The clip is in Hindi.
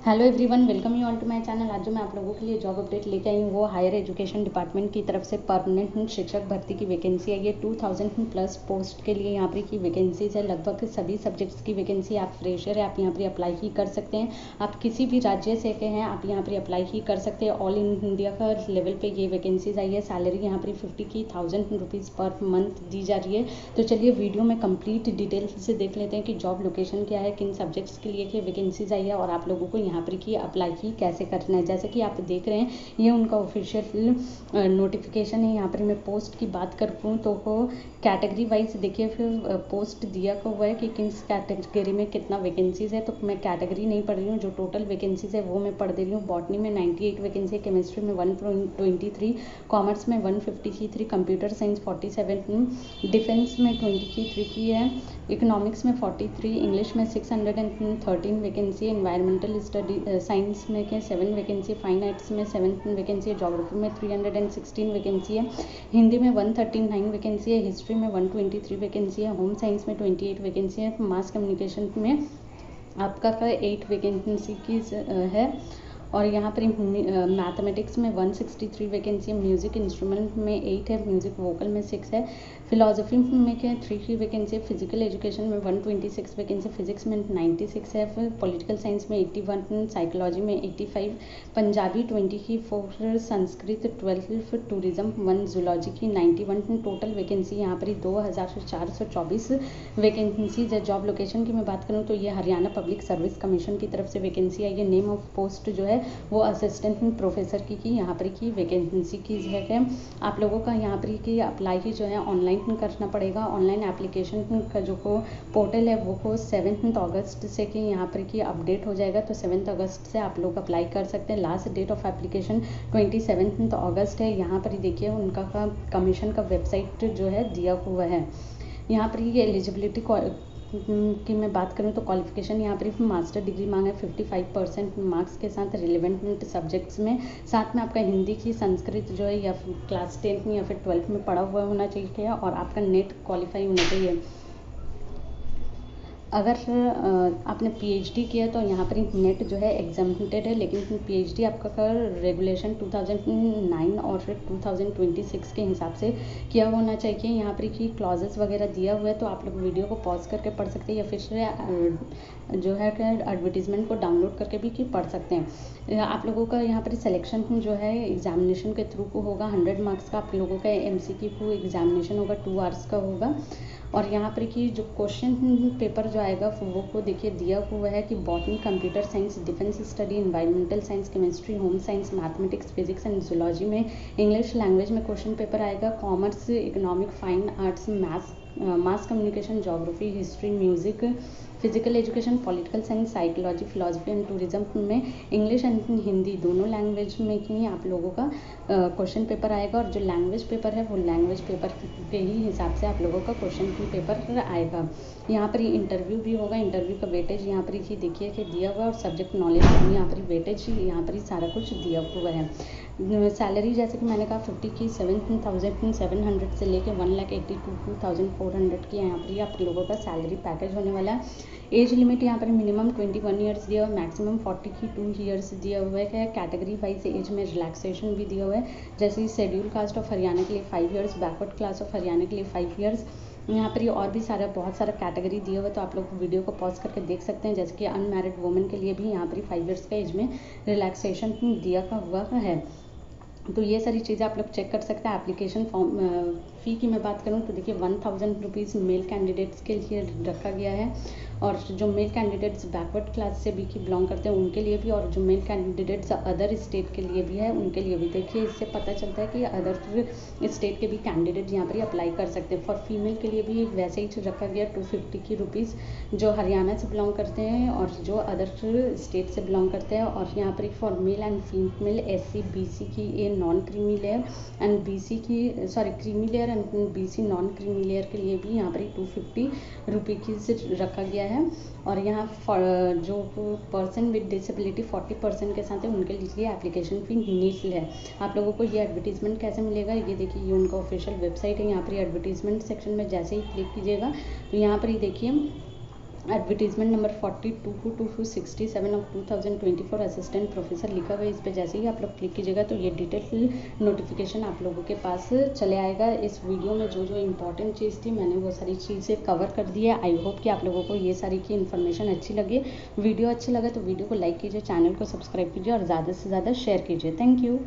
Hello everyone, welcome you all to my channel. आज जो मैं आप लोगों के लिए जॉब अपडेट लेके आई हूँ वो हायर एजुकेशन डिपार्टमेंट की तरफ से परमानेंट शिक्षक भर्ती की वैकेंसी है। ये 2000 प्लस पोस्ट के लिए यहाँ पर की वैकेंसीज है। लगभग सभी सब्जेक्ट्स की वैकेंसी। आप फ्रेशर है, आप यहाँ पर अप्लाई ही कर सकते हैं। आप किसी भी राज्य से के हैं, आप यहाँ पर अप्लाई ही कर सकते हैं। ऑल इंडिया का लेवल पर ये वैकेंसीज आई है। सैलरी यहाँ पर 50,000 रुपीज़ पर मंथ दी जा रही है। तो चलिए वीडियो में कंप्लीट डिटेल से देख लेते हैं कि जॉब लोकेशन क्या है, किन सब्जेक्ट्स के लिए वैकेंसीज आई है और आप लोगों को यहाँ पर की अप्लाई ही कैसे करना है। जैसे कि आप देख रहे हैं ये उनका ऑफिशियल नोटिफिकेशन है। यहाँ पर मैं पोस्ट की बात करूँ तो कैटेगरी वाइज देखिए फिर पोस्ट दिया हुआ है कि किस कैटेगरी में कितना वैकेंसीज है। तो मैं कैटेगरी नहीं पढ़ रही हूँ, जो टोटल वैकेंसीज है वो मैं पढ़ दे रही हूँ। बॉटनी में 98 वैकेंसी है, केमिस्ट्री में 123, कॉमर्स में 153, कंप्यूटर साइंस 47, डिफेंस में 23 की है, इकोनॉमिक्स में 43, इंग्लिश में 613 वैकेंसी, एनवायरमेंटल स्टडी साइंस में के 7 वैकेंसी, फाइन आर्ट्स में 7 वैकेंसी है, जोग्राफी में 316 वैकेंसी है, हिंदी में 139 वैकेंसी है, हिस्ट्री में 123 वैकेंसी है, होम साइंस में 28 वैकेंसी है, मास कम्युनिकेशन में आपका 8 वैकेंसी की है। और यहाँ पर मैथमेटिक्स में 163 वैकेंसी है, म्यूज़िक इंस्ट्रूमेंट में 8 है, म्यूज़िक वोकल में 6 है, फिलोसफी में क्या 3 की वैकेंसी है, फिजिकल एजुकेशन में 126 वैकेंसी, फिजिक्स में 96 है, फिर पॉलिटिकल साइंस में 81, साइकोलॉजी में 85, पंजाबी 24, संस्कृत 12, टूरिज्म 1, जूलॉजी की 91। टोटल वैकेंसी यहाँ पर 2424 वैकेंसीज है। जॉब लोकेशन की मैं बात करूँ तो ये हरियाणा पब्लिक सर्विस कमीशन की तरफ से वैकेंसी आई है। नेम ऑफ पोस्ट जो है वो असिस्टेंट प्रोफेसर की यहाँ पर की वैकेंसी की है। आप लोगों का यहाँ पर की अप्लाई ही जो है ऑनलाइन करना पड़ेगा। ऑनलाइन एप्लीकेशन का जो पोर्टल है वो 7 अगस्त से कि यहाँ पर की अपडेट हो जाएगा। तो 7 अगस्त से आप लोग अप्लाई कर सकते हैं। लास्ट डेट ऑफ एप्लीकेशन 27 अगस्त है। यहाँ पर देखिए उनका कमीशन का वेबसाइट जो है दिया हुआ है। यहाँ पर ये एलिजिबिलिटी की मैं बात करूँ तो क्वालिफिकेशन यहाँ पर मास्टर डिग्री मांगा है 55% मार्क्स के साथ रिलेवेंट सब्जेक्ट्स में। साथ में आपका हिंदी की संस्कृत जो है या क्लास 10 में या फिर 12 में पढ़ा हुआ होना चाहिए और आपका नेट क्वालिफाई होना चाहिए। अगर आपने पीएचडी किया तो यहाँ पर नेट जो है एग्जामिनेटेड है, लेकिन पीएचडी आपका कर रेगुलेशन 2009 और फिर 2026 के हिसाब से किया होना चाहिए। यहाँ पर की क्लॉजेस वगैरह दिया हुआ है, तो आप लोग वीडियो को पॉज करके पढ़ सकते हैं या फिर जो है एडवर्टीजमेंट को डाउनलोड करके भी पढ़ सकते हैं। आप लोगों का यहाँ पर सिलेक्शन जो है एग्जामिनेशन के थ्रू को होगा। 100 मार्क्स का आप लोगों का एमसीक्यू एग्जामिनेशन होगा, 2 आवर्स का होगा। और यहाँ पर की जो क्वेश्चन पेपर जो आएगा वो को देखिए दिया हुआ है कि botany, computer science, defence study, environmental science, chemistry, home science, mathematics, physics and zoology में इंग्लिश लैंग्वेज में क्वेश्चन पेपर आएगा। Commerce, economic, fine arts, mass communication, geography, history, music, physical education, political science, psychology, philosophy and tourism में इंग्लिश एंड हिंदी दोनों लैंग्वेज में ही आप लोगों का क्वेश्चन पेपर आएगा। और जो लैंग्वेज पेपर है वो लैंग्वेज पेपर के ही हिसाब से आप लोगों का क्वेश्चन पेपर आएगा। यहाँ पर इंटरव्यू भी होगा। इंटरव्यू का वेटेज यहाँ पर ही देखिए कि दिया हुआ और सब्जेक्ट नॉलेज भी यहाँ पर वेटेज यहाँ पर सारा कुछ दिया हुआ है। सैलरी जैसे कि मैंने कहा 57,700 से लेके 1,82,400 की यहाँ पर आप लोगों का सैलरी पैकेज होने वाला है। एज लिमिट यहाँ पर मिनिमम 21 ईयर्स दिया हुआ है, मैक्सिमम 42 ईयर्स दिया हुआ है। कैटेगरी वाइज एज में रिलैक्सेशन भी दिया हुआ है, जैसे शेड्यूल कास्ट ऑफ हरियाणा के लिए 5 years, backward class of Haryana के लिए 5 ईयर्स। यहाँ पर और भी बहुत सारा कैटेगरी दिया हुआ है, तो आप लोग वीडियो को पॉज करके देख सकते हैं। जैसे कि अनमैरिड वुमेन के लिए भी यहाँ पर 5 ईयर्स का एज में रिलैक्सेशन दिया हुआ है। तो ये सारी चीज़ें आप लोग चेक कर सकते हैं। एप्लीकेशन फॉर्म फ़ी की मैं बात करूँ तो देखिए 1000 रुपीज़ मेल कैंडिडेट्स के लिए रखा गया है, और जो मेल कैंडिडेट्स बैकवर्ड क्लास से भी बिलोंग करते हैं उनके लिए भी, और जो मेल कैंडिडेट्स अदर स्टेट के लिए भी है उनके लिए भी। देखिए इससे पता चलता है कि अदर स्टेट के भी कैंडिडेट यहाँ पर अप्लाई कर सकते हैं। फॉर फीमेल के लिए भी वैसे ही रखा गया 250 की रुपीज़, जो हरियाणा से बिलोंग करते हैं और जो अदर स्टेट से बिलोंग करते हैं। और यहाँ पर for male and female SC BC की ये non creamy layer and BC की creamy layer and BC non creamy layer के लिए भी यहाँ पर 250 रुपये की से रखा गया है। और यहाँ जो पर्सन विद डिसेबिलिटी 40% के साथ है उनके लिए एप्लीकेशन फ़ी निःशुल्क है। आप लोगों को ये एडवर्टीजमेंट कैसे मिलेगा, ये देखिए ये उनका ऑफिशियल वेबसाइट है। यहाँ पर एडवर्टीजमेंट सेक्शन में जैसे ही क्लिक कीजिएगा तो यहाँ पर ही देखिए advertisement number 42 of 2024 assistant professor लिखा हुआ है। इस पर जैसे ही आप लोग क्लिक कीजिएगा तो ये डिटेल नोटिफिकेशन आप लोगों के पास चले आएगा। इस वीडियो में जो जो इंपॉर्टेंट चीज़ थी मैंने वो सारी चीज़ें कवर कर दी है। आई होप कि आप लोगों को ये सारी की इन्फॉर्मेशन अच्छी लगी। वीडियो अच्छा लगा तो वीडियो को लाइक कीजिए, चैनल को सब्सक्राइब कीजिए और ज़्यादा से ज़्यादा शेयर कीजिए। Thank you.